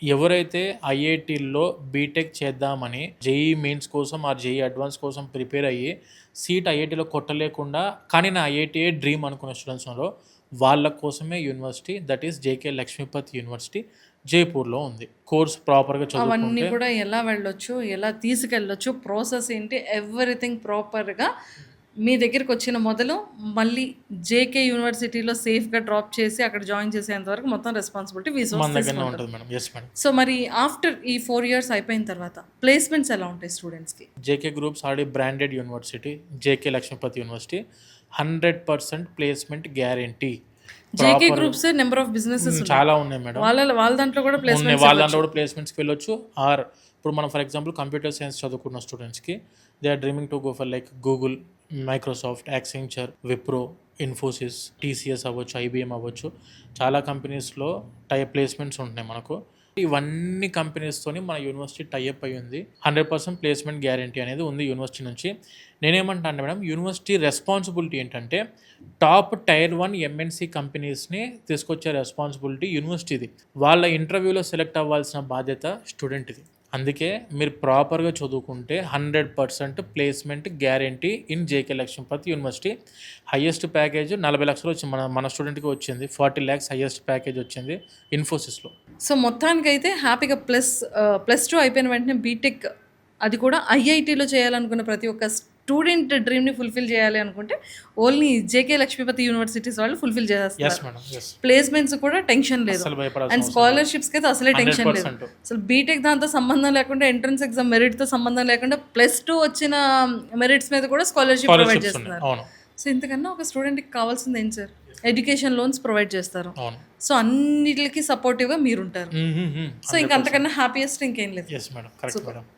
ఎవరైతే ఐఐటీల్లో బీటెక్ చేద్దామని జేఈ మెయిన్స్ కోసం ఆ జేఈ అడ్వాన్స్ కోసం ప్రిపేర్ అయ్యి సీట్ ఐఐటీలో కొట్టలేకుండా కానీ నా ఐఐటీఏ డ్రీమ్ అనుకున్న స్టూడెంట్స్లో వాళ్ళ కోసమే university that is JK Lakshmipati university జైపూర్లో ఉంది. కోర్స్ ప్రాపర్గా అవన్నీ చదువుకుంటే కూడా ఎలా వెళ్ళొచ్చు, ఎలా తీసుకెళ్ళొచ్చు, ప్రాసెస్ ఏంటి, ఎవ్రీథింగ్ ప్రాపర్గా మీ దగ్గరికి వచ్చిన మొదలు మళ్ళీ జేకే యూనివర్సిటీలో సేఫ్గా డ్రాప్ చేసి అక్కడ జాయిన్ చేసేంత వరకు మొత్తం రెస్పాన్సిబిలిటీ మన విసోర్స్ దగ్గరనే తీసుకుంటారు. ఉంటుంది మేడం. Yes madam. సో మరి ఆఫ్టర్ ఈ 4 years అయిపోయిన తర్వాత ప్లేస్మెంట్స్ ఎలా ఉంటాయి స్టూడెంట్స్కి? JK groups already branded university JK Lakshmipati university 100% placement guarantee. JK groups number of businesses చాలా ఉన్నాయి మేడం. వాళ్ళ దాంట్లో కూడా ఉన్నాయి. ప్లేస్మెంట్స్ వాళ్ళ దాంట్లో కూడా ప్లేస్మెంట్స్కి వెళ్ళొచ్చు. ఆర్ ఇప్పుడు మనం ఫర్ ఎగ్జాంపుల్ కంప్యూటర్ సైన్స్ చదువుకున్న స్టూడెంట్స్కి they are dreaming to go for like Google, Microsoft, Accenture, Wipro, Infosys, TCS అవ్వచ్చు, ఐబిఎం అవ్వచ్చు. చాలా కంపెనీస్లో ప్లేస్మెంట్స్ ఉంటున్నాయి మనకు. ఇవన్నీ కంపెనీస్తోని మన యూనివర్సిటీ టైఅప్ అయ్యి ఉంది. 100% ప్లేస్మెంట్ గ్యారంటీ అనేది ఉంది యూనివర్సిటీ నుంచి. నేనేమంటా అంటే మేడం, యూనివర్సిటీ రెస్పాన్సిబిలిటీ ఏంటంటే టాప్ టైర్ 1 ఎంఎన్సీ కంపెనీస్ని తీసుకొచ్చే రెస్పాన్సిబిలిటీ యూనివర్సిటీది. వాళ్ళ ఇంటర్వ్యూలో సెలెక్ట్ అవ్వాల్సిన బాధ్యత స్టూడెంట్ది. అందుకే మీరు ప్రాపర్గా చదువుకుంటే 100% placement guarantee in JK Lakshmipati university. Highest package 40 లక్షలు వచ్చింది మన స్టూడెంట్కి వచ్చింది. 40 lakhs హయ్యెస్ట్ ప్యాకేజ్ వచ్చింది ఇన్ఫోసిస్లో. సో మొత్తానికైతే హ్యాపీగా +2 అయిపోయిన వెంటనే బీటెక్, అది కూడా ఐఐటీలో చేయాలనుకున్న ప్రతి ఒక్క స్టూడెంట్ డ్రీమ్ని ఫుల్ఫిల్ చేయాలి అనుకుంటే ఓన్లీ జేకే లక్ష్మీపతి యూనివర్సిటీస్ వాళ్ళు ఫుల్ఫిల్ ఎస్ చేస్తారు. మేడం. ఎస్. ప్లేస్మెంట్స్ కూడా టెన్షన్ లేదు, అసలు అండ్ భయపడాల్సిన అవసరం లేదు. స్కాలర్షిప్స్కి అయితే అసలే టెన్షన్ లేదు. 100%. అసలు బీటెక్ దాంతో సంబంధం లేకుండా, ఎంట్రన్స్ ఎగ్జామ్ మెరిట్తో సంబంధం లేకుండా +2 వచ్చిన మెరిట్స్ మీద కూడా స్కాలర్షిప్ ప్రొవైడ్ స్కాలర్షిప్స్ ఉన్నాయి. చేస్తున్నారు. అవును. సో ఇంతకన్నా ఒక స్టూడెంట్కి కావాల్సింది ఏం సార్? ఎడ్యుకేషన్ లోన్స్ ప్రొవైడ్ చేస్తారు. అవును. సో అన్నిటికి సపోర్టివ్గా మీరుంటారు. సో ఇంక అంతకన్నా హ్యాపీయెస్ట్ ఇంకేం లేదు. Yes madam. Correct madam.